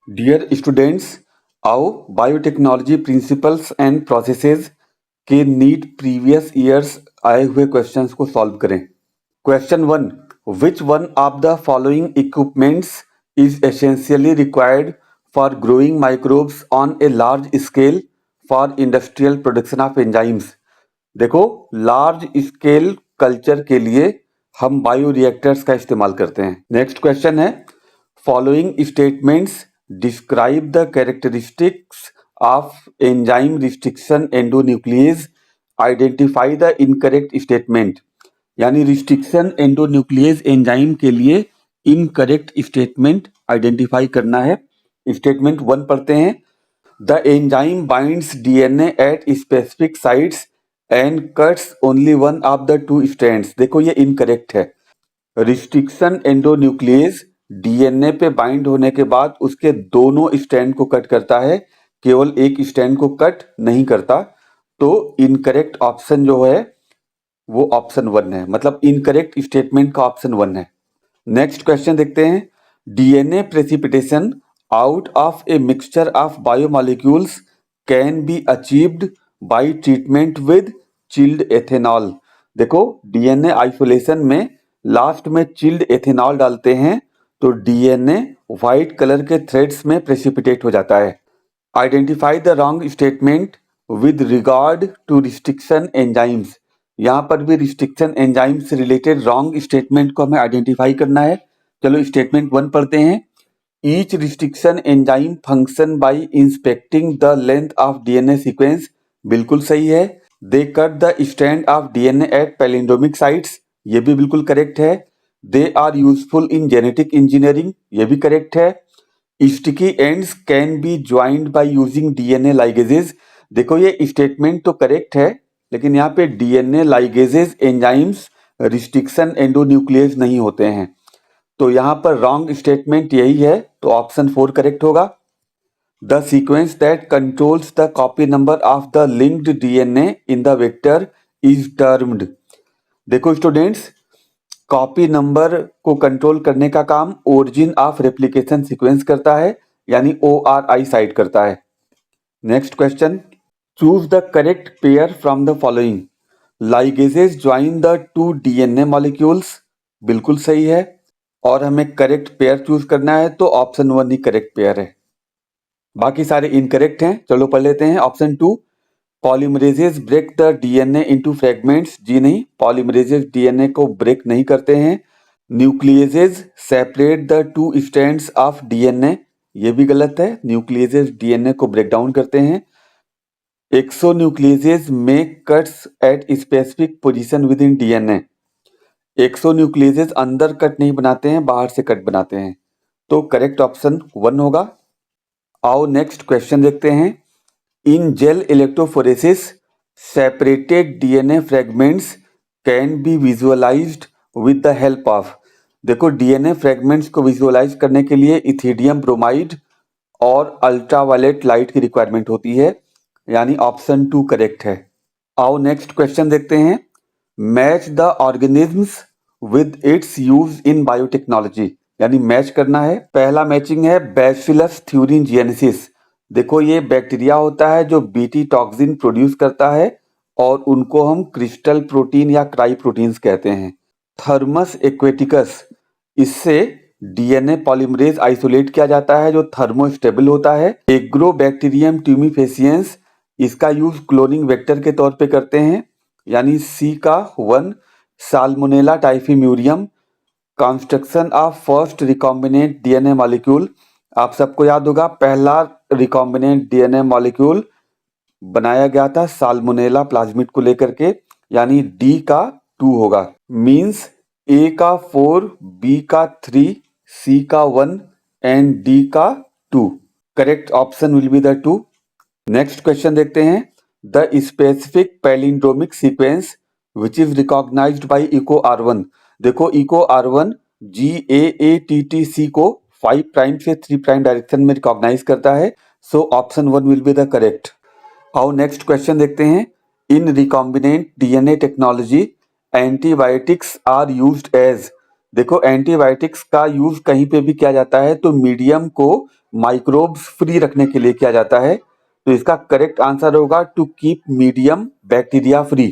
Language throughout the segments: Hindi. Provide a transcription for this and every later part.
डियर स्टूडेंट्स, आओ बायोटेक्नोलॉजी प्रिंसिपल्स एंड प्रोसेसेस के नीट प्रीवियस ईयर्स आए हुए क्वेश्चंस को सॉल्व करें। Question 1, which one of the following equipments is essentially required for growing microbes on a large scale for industrial production of enzymes. देखो, लार्ज स्केल कल्चर के लिए हम बायो रिएक्टर्स का इस्तेमाल करते हैं। नेक्स्ट क्वेश्चन है, following statements describe the characteristics of enzyme restriction endonuclease, identify the incorrect statement. यानी रिस्ट्रिक्शन एंडोन्यूक्लियेज एंजाइम के लिए इनकरेक्ट स्टेटमेंट आइडेंटिफाई करना है। स्टेटमेंट 1 पढ़ते हैं, the enzyme binds DNA at specific sites and cuts only one of the two strands. देखो, ये इनकरेक्ट है। रिस्ट्रिक्शन एंडोन्यूक्लियेज डीएनए पे बाइंड होने के बाद उसके दोनों स्ट्रैंड को कट करता है, केवल एक स्ट्रैंड को कट नहीं करता। तो इनकरेक्ट ऑप्शन जो है वो ऑप्शन 1 है, मतलब इनकरेक्ट स्टेटमेंट का ऑप्शन 1 है। नेक्स्ट क्वेश्चन देखते हैं, DNA precipitation out of a mixture of biomolecules can be achieved by treatment with chilled ethanol. देखो, डीएनए आइसोलेशन में लास्ट में चिल्ड एथेनॉल डालते हैं तो डीएनए व्हाइट कलर के थ्रेड्स में प्रेसिपिटेट हो जाता है। Identify the wrong statement with regard to restriction enzymes. यहाँ पर भी रिस्ट्रिक्शन एंजाइम से रिलेटेड रॉन्ग स्टेटमेंट को हमें आइडेंटिफाई करना है। चलो स्टेटमेंट 1 पढ़ते हैं, each restriction enzyme function by inspecting the length of DNA sequence. बिल्कुल सही है। They cut the strand of DNA at palindromic sites. ये भी बिल्कुल करेक्ट है। They are useful in genetic engineering. ये भी करेक्ट है। Sticky ends can be joined by using DNA ligases. देखो, ये स्टेटमेंट तो करेक्ट है, लेकिन यहाँ पे DNA ligases enzymes restriction endonuclease नहीं होते हैं, तो यहाँ पर रॉन्ग स्टेटमेंट यही है, तो ऑप्शन 4 करेक्ट होगा। The sequence that controls the copy number of the linked DNA in the vector is termed. देखो स्टूडेंट्स, कॉपी नंबर को कंट्रोल करने का काम ओरिजिन ऑफ रेप्लिकेशन सीक्वेंस करता है, यानी ORI साइट करता है। Next question, choose the correct pair from the following. Ligases join the two DNA molecules. बिल्कुल सही है, और हमें करेक्ट पेयर चूज करना है, तो ऑप्शन 1 ही करेक्ट पेयर है। बाकी सारे इनकरेक्ट हैं। चलो पढ़ लेते हैं। Option 2, polymerases break the DNA into fragments. जी नहीं, पॉलीमरेजेस डीएनए को ब्रेक नहीं करते हैं। Nucleases separate the two strands of DNA. ये भी गलत है, न्यूक्लियेजेस डीएनए को ब्रेक डाउन करते हैं। Exonucleases make cuts at specific position within DNA. Exonucleases अंदर कट नहीं बनाते हैं, बाहर से कट बनाते हैं, तो करेक्ट ऑप्शन 1 होगा। आओ नेक्स्ट क्वेश्चन देखते हैं। In gel electrophoresis separated DNA fragments can be visualised with the help of. देखो, डीएनए फ्रेगमेंट्स को विजुअलाइज करने के लिए इथिडियम ब्रोमाइड और अल्ट्रावायलेट लाइट की रिक्वायरमेंट होती है, यानी ऑप्शन 2 करेक्ट है। आओ नेक्स्ट क्वेश्चन देखते हैं। Match the organisms with its use in biotechnology, यानी मैच करना है। पहला मैचिंग है बैसिलस थ्यूरिनजिएनेसिस। देखो, ये बैक्टीरिया होता है जो बीटी टॉक्सिन प्रोड्यूस करता है, और उनको हम क्रिस्टल प्रोटीन या क्राई प्रोटीन्स कहते हैं। थर्मस एक्वेटिकस, इससे डीएनए पॉलीमरेज आइसोलेट किया जाता है, जो थर्मोस्टेबल होता है। एग्रोबैक्टीरियम ट्यूमिफेसियंस, इसका यूज क्लोनिंग वेक्टर के तौर पे करते हैं, यानी C का 1। Salmonella typhimurium, construction of first recombinant DNA molecule. आप सबको याद होगा, पहला रिकॉम्बिनेंट डीएनए मॉलिक्यूल बनाया गया था साल्मोनेला प्लाज्मिड को लेकर के, यानी D का 2 होगा। मींस A का 4, B का 3, C का 1 एंड D का 2। Correct option will be the 2। Next question देखते हैं। The specific palindromic sequence which is recognised by eco R1। देखो, इको R1 GAATTC को 5 प्राइम से 3 प्राइम डायरेक्शन में रिकॉग्नाइज करता है, so option 1 will be the correct. आओ नेक्स्ट क्वेश्चन देखते हैं। In recombinant DNA technology antibiotics are used as. देखो एंटीबायोटिक्स का यूज कहीं पे भी किया जाता है तो मीडियम को माइक्रोब्स फ्री रखने के लिए किया जाता है, तो इसका करेक्ट आंसर होगा to keep medium bacteria free.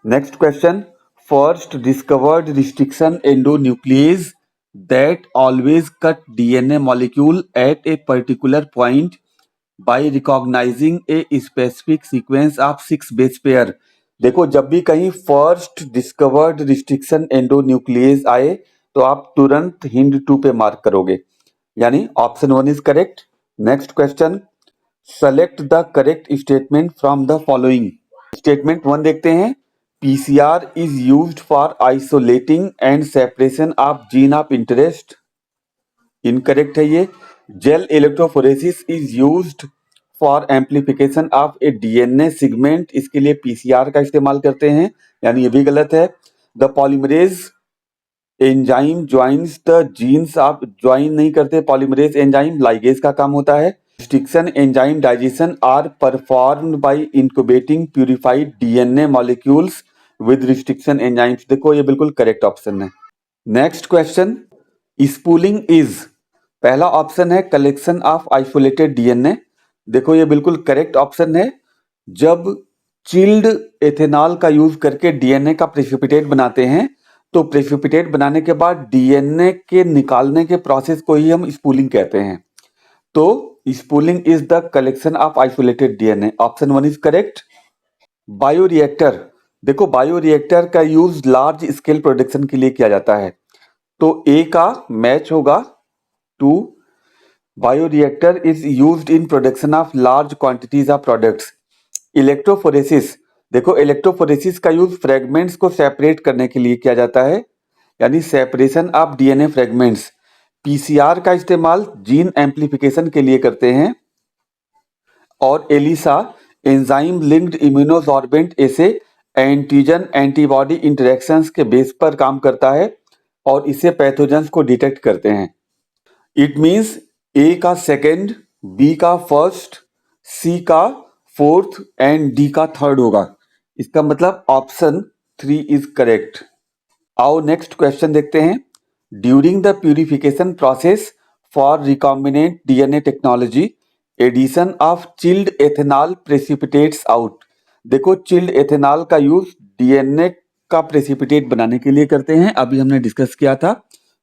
Next question, first discovered restriction endonuclease that always cut DNA molecule at a particular point by recognising a specific sequence of 6 base pair. देखो जब भी कहीं फर्स्ट डिस्कवर्ड रिस्ट्रिक्शन एंडोन्यूक्लियस आए तो आप तुरंत हिंट 2 पे मार्क करोगे, यानी option 1 is correct. Next question, select the correct statement from the following. Statement 1 देखते हैं, PCR is used for isolating and separation of gene of interest. Incorrect है ये। Gel electrophoresis is used for amplification of A DNA segment, इसके लिए पीसीआर का इस्तेमाल करते हैं, यानी ये भी गलत है। The polymerase enzyme joins the genes of, join नहीं करते पॉलीमरेज एंजाइम, लाइगेज का काम होता है। Restriction enzyme digestion are performed by incubating purified DNA molecules with restriction enzymes. देखो ये बिल्कुल करेक्ट ऑप्शन है। नेक्स्ट क्वेश्चन, स्पूलिंग इज, पहला ऑप्शन है कलेक्शन ऑफ आइसोलेटेड डीएनए। देखो ये बिल्कुल करेक्ट ऑप्शन है। जब चिल्ड एथेनॉल का यूज करके डीएनए का प्रेसिपिटेट बनाते हैं तो प्रेसिपिटेट बनाने के बाद डीएनए के निकालने के प्रोसेस को ही हम स्पूलिंग कहते हैं। तो spooling is the collection of isolated DNA, option 1 is correct. Bioreactor, देखो बायोरिएक्टर का यूज लार्ज स्केल प्रोडक्शन के लिए किया जाता है, तो ए का मैच होगा 2। Bioreactor is used in production of large quantities of products. Electrophoresis, देखो इलेक्ट्रोफोरेसिस का यूज फ्रेगमेंट्स को सेपरेट करने के लिए किया जाता है, यानी separation of DNA fragments. PCR का इस्तेमाल जीन एम्प्लीफिकेशन के लिए करते हैं। और एलिसा एंजाइम लिंक्ड इम्यूनोसॉर्बेंट ऐसे एंटीजन एंटीबॉडी इंटरेक्शंस के बेस पर काम करता है और इससे पैथोजेंस को डिटेक्ट करते हैं। इट मींस ए का सेकंड, बी का फर्स्ट, सी का फोर्थ एंड डी का थर्ड होगा। इसका मतलब ऑप्शन 3 इज करेक्ट। आओ नेक्स्ट क्वेश्चन देखते हैं। During the purification process for recombinant DNA technology addition of chilled ethanol precipitates out. देखो चिल्ड एथेनॉल का यूज डीएनए का प्रेसिपिटेट बनाने के लिए करते हैं, अभी हमने डिस्कस किया था,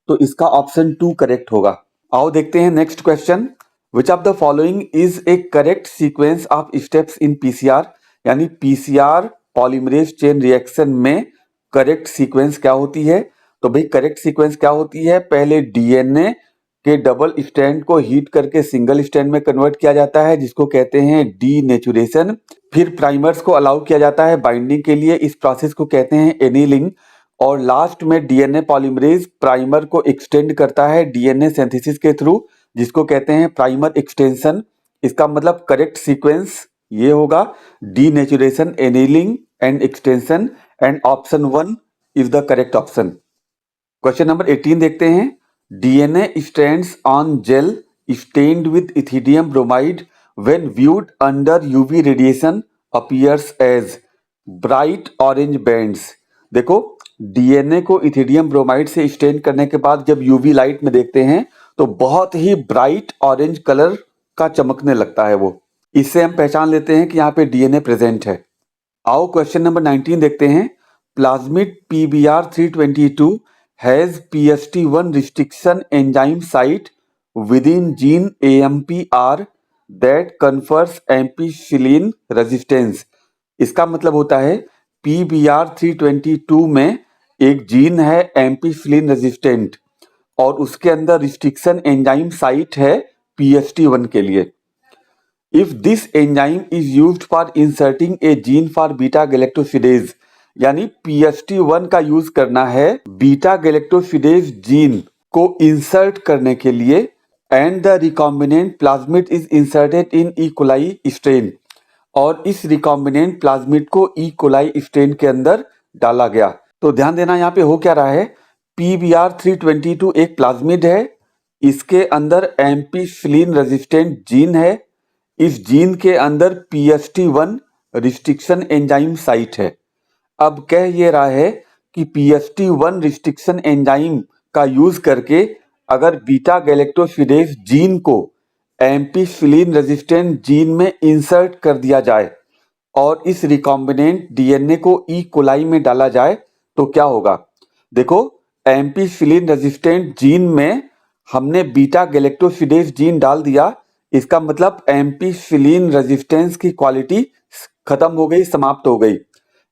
तो इसका ऑप्शन 2 करेक्ट होगा। आओ देखते हैं next question, which of the following is a correct sequence of steps in PCR, यानी पीसीआर पॉलीमरेज चेन रिएक्शन में करेक्ट सीक्वेंस क्या होती है। तो भाई करेक्ट सीक्वेंस क्या होती है, पहले डीएनए के डबल स्ट्रैंड को हीट करके सिंगल स्ट्रैंड में कन्वर्ट किया जाता है जिसको कहते हैं डीनेचुरेशन। फिर प्राइमर्स को अलाउ किया जाता है बाइंडिंग के लिए, इस प्रोसेस को कहते हैं एनीलिंग। और लास्ट में डीएनए पॉलीमरेज प्राइमर को एक्सटेंड करता है डीएनए सिंथेसिस के थ्रू जिसको कहते हैं प्राइमर एक्सटेंशन। इसका मतलब करेक्ट सीक्वेंस ये होगा denaturation, annealing and extension, and option 1 is the correct option. Question number 18 देखते हैं। DNA strands on gel stained with ethidium bromide when viewed under UV radiation appears as bright orange bands. देखो डीएनए को इथिडियम ब्रोमाइड से स्टेन करने के बाद जब यूवी लाइट में देखते हैं तो बहुत ही ब्राइट ऑरेंज कलर का चमकने लगता है वो, इससे हम पहचान लेते हैं कि यहाँ पे डीएनए प्रेजेंट है। आओ क्वेश्चन नंबर 19 देखते हैं। Plasmid PBr322 has PST1 restriction enzyme site within gene AMPR that confers ampicillin resistance. इसका मतलब होता है PBr322 में एक जीन है एम्पिसिलिन रेजिस्टेंट और उसके अंदर रिस्ट्रिक्शन एंजाइम साइट है PST1 के लिए। If this enzyme is used for inserting A gene for beta galactosidase, यानी PST1 का यूज करना है बीटा गैलेक्टोसिडेज जीन को इंसर्ट करने के लिए, and the recombinant plasmid is inserted in E coli strain, और इस रिकॉम्बिनेंट प्लाज्मिड को ई कोलाई स्ट्रेन के अंदर डाला गया। तो ध्यान देना यहाँ पे हो क्या रहा है, PBr322 एक प्लाज्मिड है, इसके अंदर एम्पिसिलिन रेजिस्टेंट जीन है, इस जीन के अंदर PST1 रिस्ट्रिक्शन एंजाइम साइट है। अब कह ये रहा है कि PST1 रिस्ट्रिक्शन एंजाइम का यूज करके अगर बीटा गैलेक्टोसिडेज जीन को एम्पीसिलिन रेजिस्टेंट जीन में इंसर्ट कर दिया जाए और इस रिकॉम्बिनेंट डीएनए को ई कोलाई में डाला जाए तो क्या होगा। देखो, एम्पीसिलिन रेजिस्टेंट जीन में हमने बीटा गैलेक्टोसिडेज जीन डाल दिया, इसका मतलब एम्पीसिलिन रेजिस्टेंस की क्वालिटी खत्म हो गई, समाप्त हो गई।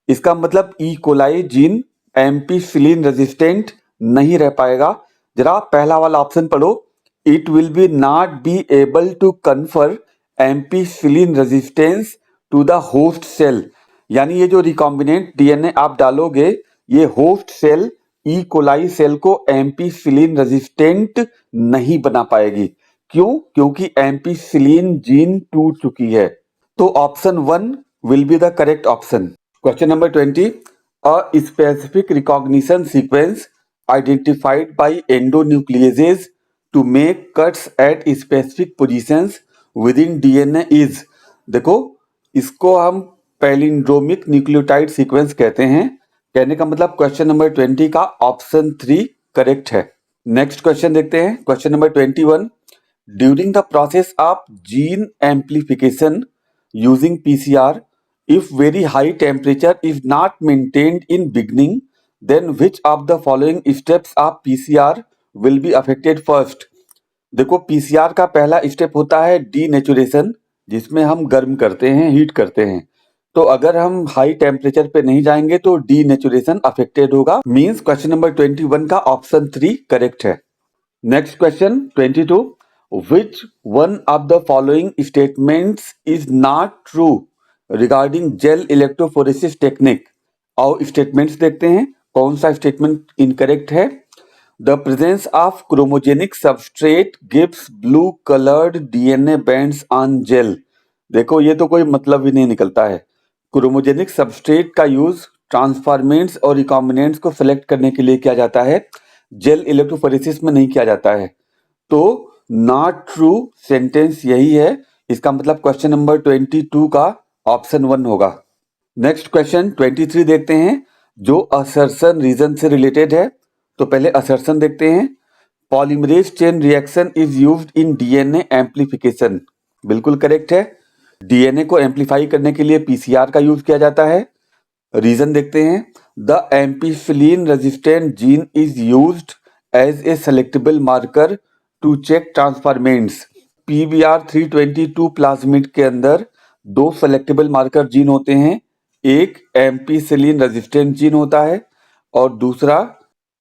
इसका मतलब E coli gene ampicillin resistant नहीं रह पाएगा। जरा पहला वाला ऑप्शन पढ़ो, it will be not be able to confer ampicillin resistance to the host cell. यानी ये जो रिकॉम्बिनेंट डीएनए आप डालोगे, ये host cell E coli cell को एम्पीसिलिन रेजिस्टेंट नहीं बना पाएगी। क्यों? क्योंकि एम्पीसिलिन जीन टूट चुकी है। तो option 1 will be the correct option. Question number 20, a specific recognition sequence identified by endonucleases to make cuts at specific positions within DNA is। देखो, इसको हम पैलिंड्रोमिक न्यूक्लियोटाइड सीक्वेंस कहते हैं। कहने का मतलब क्वेश्चन नंबर 20 का ऑप्शन 3 करेक्ट है। नेक्स्ट क्वेश्चन देखते हैं, question number 21, during the process of gene amplification using PCR, if very high temperature is not maintained in beginning, then which of the following steps of PCR will be affected first। देखो, PCR का पहला स्टेप होता है डीनेचुरेशन, जिसमें हम गर्म करते हैं, हीट करते हैं। तो अगर हम हाई टेम्परेचर पे नहीं जाएंगे तो डीनेचुरेशन अफेक्टेड होगा। मींस क्वेश्चन नंबर 21 का ऑप्शन 3 करेक्ट है। Next question 22, which one of the following statements is not true regarding gel electrophoresis technique. और स्टेटमेंट्स देखते हैं, कौन सा स्टेटमेंट इनकरेक्ट है। The presence of chromogenic substrate gives blue coloured DNA bands on gel. देखो, ये तो कोई मतलब ही नहीं निकलता है। क्रोमोजेनिक सबस्ट्रेट का यूज ट्रांसफॉर्मेंट्स और रिकॉम्बिनेंट्स को सिलेक्ट करने के लिए किया जाता है, जेल इलेक्ट्रोफोरेसिस में नहीं किया जाता है। तो नॉट ट्रू सेंटेंस यही है। इसका मतलब क्वेश्चन नंबर 22 का ऑप्शन 1 होगा। नेक्स्ट क्वेश्चन 23 देखते हैं, जो असर्शन रीजन से रिलेटेड है। तो पहले असर्शन देखते हैं, polymerase chain reaction is used in DNA amplification. बिल्कुल करेक्ट है। डीएनए को एम्प्लीफाई करने के लिए पीसीआर का यूज किया जाता है। रीजन देखते हैं, the ampicillin resistant gene is used as a selectable marker to check transformants. PBR 322 plasmid के अंदर 2 सेलेक्टेबल मार्कर जीन होते हैं, एक एम्पीसिलिन रेजिस्टेंट जीन होता है और दूसरा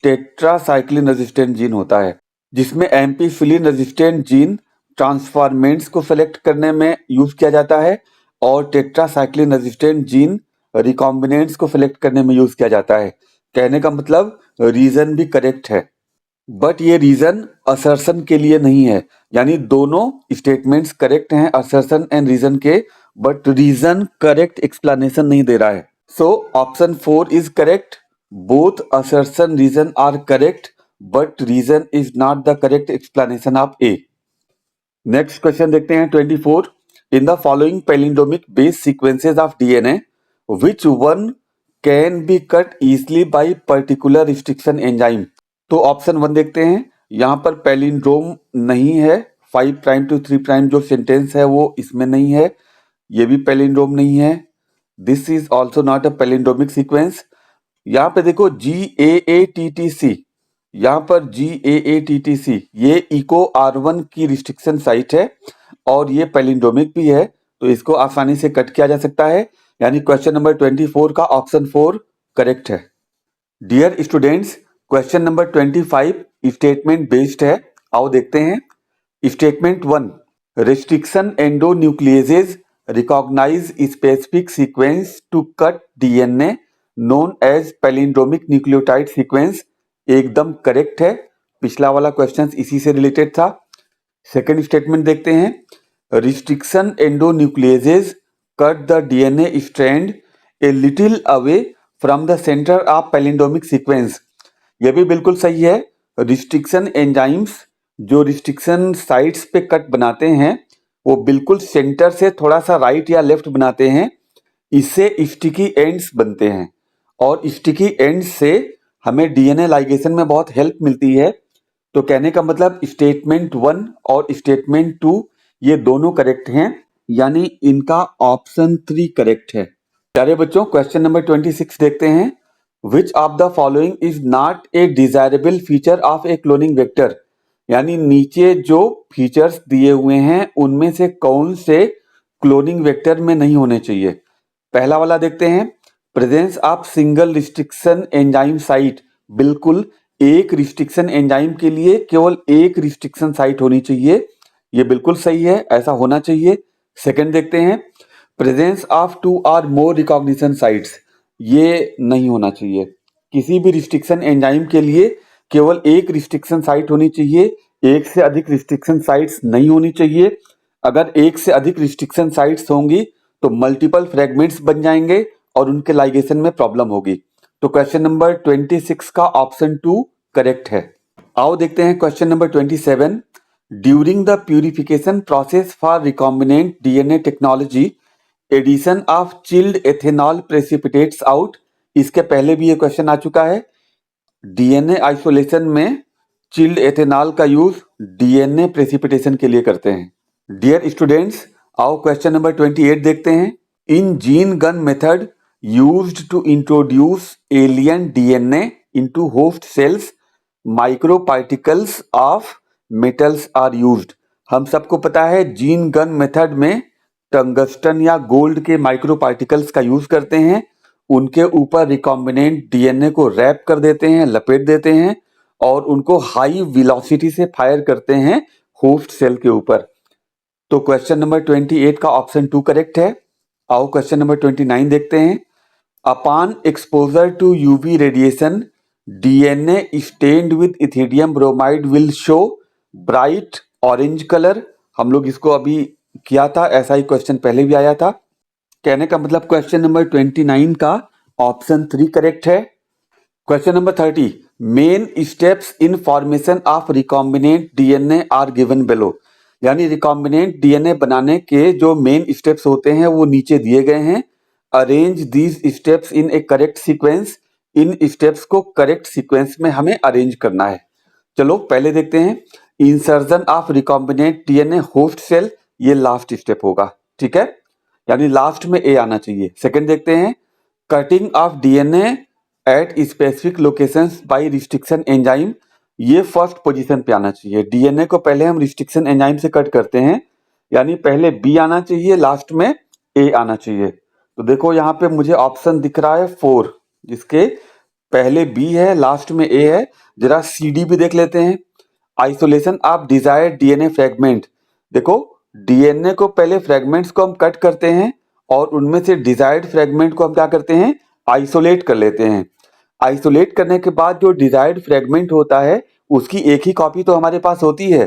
टेट्रासाइक्लिन रेजिस्टेंट जीन होता है। जिसमें एम्पीसिलिन रेजिस्टेंट जीन ट्रांसफॉर्मेंट्स को सेलेक्ट करने में यूज किया जाता है और टेट्रासाइक्लिन रेजिस्टेंट जीन रिकॉम्बिनेंट्स को सिलेक्ट करने में यूज किया जाता है। कहने का मतलब रीजन भी करेक्ट है, बट ये रीजन असर्शन के लिए नहीं है। यानी दोनों स्टेटमेंट्स करेक्ट हैं असर्शन एंड रीजन के, बट रीजन करेक्ट एक्सप्लेनेशन नहीं दे रहा है। So option 4 is correct. Both assertion reason are correct, but reason is not the correct explanation of A. Next question देखते हैं 24, in the following palindromic base sequences of DNA which one can be cut easily by particular restriction enzyme। तो ऑप्शन 1 देखते हैं, यहाँ पर पैलिंड्रोम नहीं है। 5 प्राइम टू 3 प्राइम जो सेंटेंस है वो इसमें नहीं है, ये भी पैलिंड्रोम नहीं है। This is also not a palindromic sequence. यहाँ पे देखो GAATTC, यहाँ पर GAATTC ये इको R1 की रिस्ट्रिक्शन साइट है और ये पैलिंड्रोमिक भी है, तो इसको आसानी से कट किया जा सकता है। यानी क्वेश्चन नंबर 24 का ऑप्शन 4 करेक्ट है। Dear students, question number 25 statement based है। आओ देखते हैं। Statement 1, restriction endonucleases recognize specific sequence to cut DNA known as palindromic nucleotide sequence. एकदम करेक्ट है, पिछला वाला क्वेश्चन इसी से रिलेटेड था। सेकेंड स्टेटमेंट देखते हैं, restriction एंडोन्यूक्लिएजेज cut the DNA strand a little away from the center of palindromic sequence। यह भी बिल्कुल सही है। रिस्ट्रिक्शन एंजाइम्स जो रिस्ट्रिक्शन साइट्स पे कट बनाते हैं वो बिल्कुल सेंटर से थोड़ा सा राइट या लेफ्ट बनाते हैं, इससे स्टिकी एंड्स बनते हैं और स्टिकी एंड से हमें डीएनए लाइगेशन में बहुत हेल्प मिलती है। तो कहने का मतलब स्टेटमेंट 1 और स्टेटमेंट 2 ये दोनों करेक्ट हैं, यानी इनका ऑप्शन 3 करेक्ट है। प्यारे बच्चों, क्वेश्चन नंबर 26 देखते हैं। विच of the following is not a desirable feature of A cloning vector, यानी नीचे जो फीचर्स दिए हुए हैं उनमें से कौन से क्लोनिंग वेक्टर में नहीं होने चाहिए। पहला वाला देखते हैं, presence of single restriction enzyme site. बिल्कुल, एक रिस्ट्रिक्शन एंजाइम के लिए केवल एक रिस्ट्रिक्शन साइट होनी चाहिए, ये बिल्कुल सही है, ऐसा होना चाहिए। सेकंड देखते हैं, प्रेजेंस ऑफ 2 और मोर रिकॉग्निशन साइट्स, ये नहीं होना चाहिए। किसी भी रिस्ट्रिक्शन एंजाइम के लिए केवल एक रिस्ट्रिक्शन साइट होनी चाहिए, एक से अधिक रिस्ट्रिक्शन साइट्स नहीं होनी चाहिए। अगर एक से अधिक रिस्ट्रिक्शन साइट्स होंगी तो मल्टीपल फ्रेगमेंट्स बन जाएंगे और उनके लाइगेशन में प्रॉब्लम होगी। तो क्वेश्चन नंबर 26 का ऑप्शन 2 करेक्ट है। आओ देखते हैं question number 27। During the purification process for recombinant DNA technology, addition of chilled ethanol precipitates out. इसके पहले भी ये क्वेश्चन आ चुका है। डीएनए आइसोलेशन में चिल्ड एथेनॉल का यूज डीएनए प्रेसिपिटेशन के लिए करते हैं। डियर स्टूडेंट्स, आओ क्वेश्चन नंबर 28 देखते हैं। In gene gun method used to introduce alien DNA into host cells, micro particles of metals are used. हम सबको पता है जीन गन मेथड में टंगस्टन या गोल्ड के माइक्रो पार्टिकल्स का यूज करते हैं, उनके ऊपर रिकॉम्बिनेंट डीएनए को रैप कर देते हैं, लपेट देते हैं और उनको हाई वेलोसिटी से फायर करते हैं होस्ट सेल के ऊपर। तो क्वेश्चन नंबर 28 का ऑप्शन 2 करेक्ट है। आओ क्वेश्चन नंबर 29 देखते हैं। Upon exposure to UV radiation, DNA stained with ethidium bromide will show bright orange colour. हम लोग इसको अभी किया था, ऐसा ही क्वेश्चन पहले भी आया था। कहने का मतलब क्वेश्चन नंबर 29 का ऑप्शन 3 करेक्ट है। Question number 30, main steps in formation of recombinant DNA are given below, यानी रिकॉम्बिनेंट डीएनए बनाने के जो मेन स्टेप्स होते हैं वो नीचे दिए गए हैं। Arrange these steps in a correct sequence, इन स्टेप्स को करेक्ट सीक्वेंस में हमें अरेंज करना है। चलो पहले देखते हैं, insertion of recombinant DNA host cell, ये लास्ट स्टेप होगा, ठीक है, यानी लास्ट में ए आना चाहिए। सेकंड देखते हैं, cutting of DNA at specific locations by restriction enzyme, ये फर्स्ट पोजीशन पे आना चाहिए। डीएनए को पहले हम रिस्ट्रिक्शन एंजाइम से कट करते हैं, यानी पहले बी आना चाहिए, लास्ट में ए आना चाहिए। तो देखो यहाँ पे मुझे ऑप्शन दिख रहा है 4, जिसके पहले बी है, लास्ट में ए है। जरा सी डी भी देख लेते हैं। Isolation of desired DNA fragment, देखो डीएनए को पहले फ्रेगमेंट्स को हम कट करते हैं और उनमें से डिजायर्ड फ्रेगमेंट को हम क्या करते हैं, आइसोलेट कर लेते हैं। आइसोलेट करने के बाद जो डिजायर्ड फ्रेगमेंट होता है उसकी एक ही कॉपी तो हमारे पास होती है,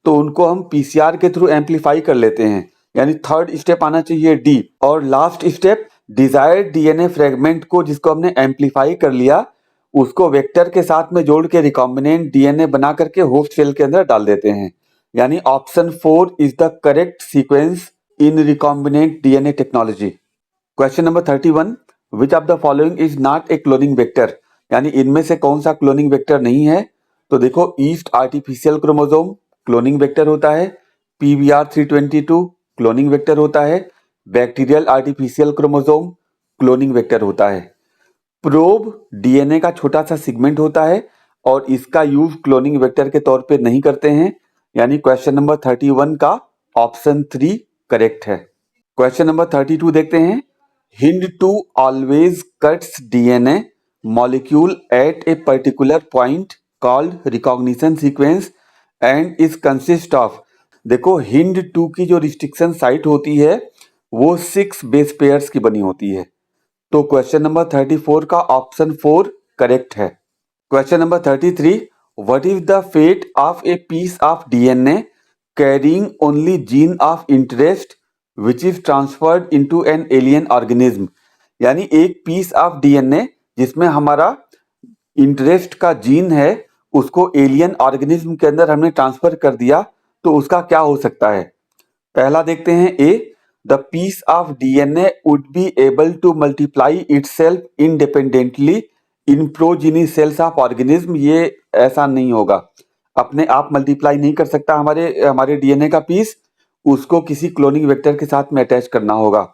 तो उनको हम पीसीआर के थ्रू एम्पलीफाई कर लेते हैं, यानी थर्ड स्टेप आना चाहिए डी। और last step, desired DNA fragment को जिसको हमने एम्पलीफाई कर लिया उसको वेक्टर के साथ में जोड़ के रिकॉम्बिनेंट डीएनए बना करके होस्ट सेल के अंदर डाल देते हैं, यानी option 4 is the correct sequence in recombinant DNA technology. Question number 31, which of the following is not a cloning vector, यानी इनमें से कौन सा क्लोनिंग वेक्टर नहीं है। तो देखो yeast artificial chromosome cloning vector होता है, पीबीआर 322 क्लोनिंग वेक्टर होता है, bacterial artificial chromosome cloning vector होता है। प्रोब डीएनए का छोटा सा सिगमेंट होता है और इसका यूज क्लोनिंग वेक्टर के तौर पे नहीं करते हैं, यानी क्वेश्चन नंबर 31 का ऑप्शन 3 करेक्ट है। क्वेश्चन नंबर 32 देखते हैं। Hind two always cuts DNA molecule at a particular point called recognition sequence and is consist of, देखो हिंड टू की जो रिस्ट्रिक्शन साइट होती है वो 6 बेस पेयर्स की बनी होती है। तो क्वेश्चन नंबर 34 का ऑप्शन 4 करेक्ट है। Question number 33, what is the fate of a piece of DNA carrying only gene of interest which is transferred into an alien organism, यानी एक पीस ऑफ डीएनए जिसमें हमारा इंटरेस्ट का जीन है उसको एलियन ऑर्गेनिज्म के अंदर हमने ट्रांसफर कर दिया, तो उसका क्या हो सकता है। पहला देखते हैं, A the piece of DNA would be able to multiply itself independently in progeny cells of organism. ये ऐसा नहीं होगा, अपने आप मल्टीप्लाई नहीं कर सकता हमारे डीएनए का पीस, उसको किसी क्लोनिंग वेक्टर के साथ में अटैच करना होगा।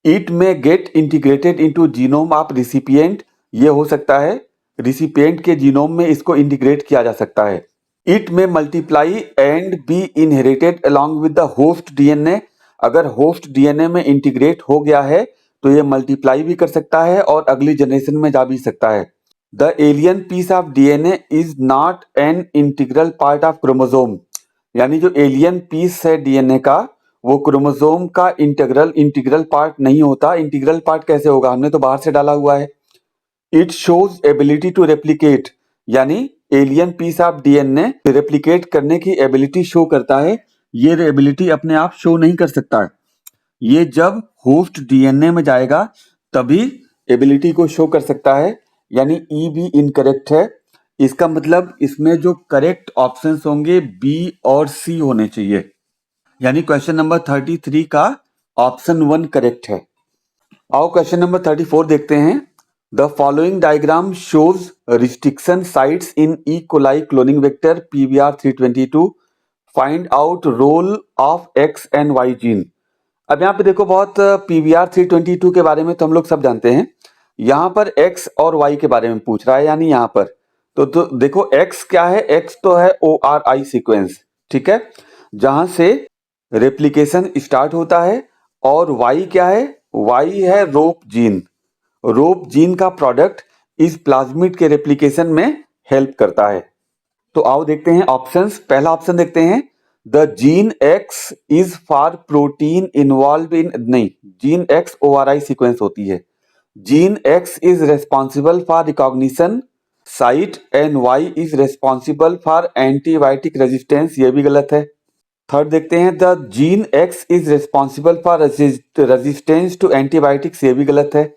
It may get integrated into genome of recipient, ये हो सकता है रिसिपिएंट के जीनोम में इसको इंटीग्रेट किया जा सकता है। इट में multiply and B inherited along with the host DNA, अगर होस्ट डीएनए में इंटीग्रेट हो गया है तो ये मल्टीप्लाई भी कर सकता है और अगली जनरेशन में जा भी सकता है। The alien piece of DNA is not an integral part of chromosome, यानी जो एलियन पीस है डीएनए का वो क्रोमोसोम का इंटीग्रल पार्ट नहीं होता। इंटीग्रल पार्ट कैसे होगा, हमने तो बाहर से डाला हुआ है। It shows ability to replicate, यानी alien piece of DNA replicate करने की एबिलिटी शो करता है। ये एबिलिटी अपने आप शो नहीं कर सकता है, ये जब होस्ट डीएनए में जाएगा तभी एबिलिटी को शो कर सकता है, यानी ई भी इनकरेक्ट है। इसका मतलब इसमें जो करेक्ट ऑप्शंस होंगे बी और सी होने चाहिए, यानी क्वेश्चन नंबर 33 का ऑप्शन 1 करेक्ट है। आओ क्वेश्चन नंबर 34 देखते हैं। The following diagram shows restriction sites in E coli cloning vector PBR322, find out role of X and Y gene. अब यहाँ पे देखो, बहुत PBR322 के बारे में तो हम लोग सब जानते हैं, यहाँ पर एक्स और वाई के बारे में पूछ रहा है, यानी यहाँ पर तो देखो एक्स क्या है, एक्स तो है ORI सीक्वेंस, ठीक है, जहां से रेप्लिकेशन स्टार्ट होता है, और वाई क्या है, वाई है रोप जीन। रोप जीन का प्रोडक्ट इस प्लाज्मिड के रेप्लिकेशन में हेल्प करता है। तो आओ देखते हैं ऑप्शंस। पहला ऑप्शन देखते हैं, the gene X is for protein involve in, नहीं, जीन एक्स ORI सीक्वेंस होती है। Gene X is responsible for recognition site and Y is responsible for antibiotic resistance, ये भी गलत है। थर्ड देखते हैं, the gene X is responsible for resistance to antibiotics, ये भी गलत है।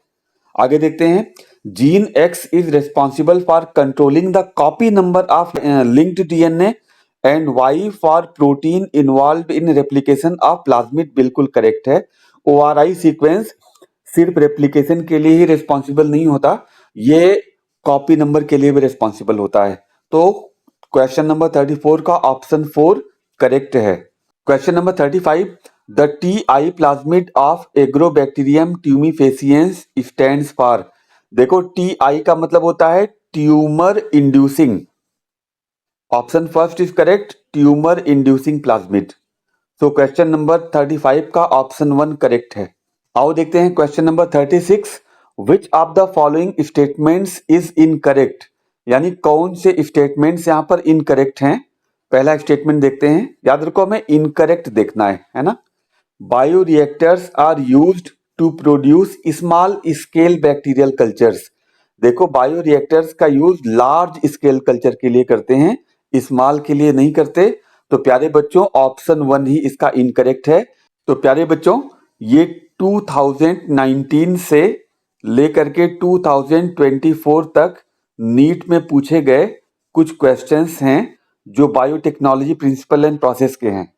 आगे देखते हैं, gene X is responsible for controlling the copy number of linked DNA and Y for protein involve in replication of plasmid, बिल्कुल करेक्ट है। ORI सीक्वेंस सिर्फ रेप्लिकेशन के लिए ही रेस्पॉन्सिबल नहीं होता, ये कॉपी नंबर के लिए भी रेस्पॉन्सिबल होता है। तो क्वेश्चन नंबर 34 का ऑप्शन 4 करेक्ट है। Question number 35, the TI plasmid of Agrobacterium tumefaciens stands for. देखो TI का मतलब होता है tumour inducing, option first is correct, tumour inducing plasmid. So question number 35 का ऑप्शन 1 करेक्ट है। आओ देखते हैं question number 36, which of the following statements is incorrect, यानी कौन से स्टेटमेंट्स यहाँ पर इनकरेक्ट हैं। पहला स्टेटमेंट देखते हैं, याद रखो हमें इनकरेक्ट देखना है ना। Bioreactors are used to produce small scale bacterial cultures. देखो बायोरिएक्टर्स का यूज लार्ज स्केल कल्चर के लिए करते हैं, स्मॉल के लिए नहीं करते। तो प्यारे बच्चों ऑप्शन 1 ही इसका इनकरेक्ट है। तो प्यारे बच्चों ये 2019 से लेकर के 2024 तक नीट में पूछे गए कुछ क्वेश्चंस हैं जो बायोटेक्नोलॉजी प्रिंसिपल एंड प्रोसेस के हैं।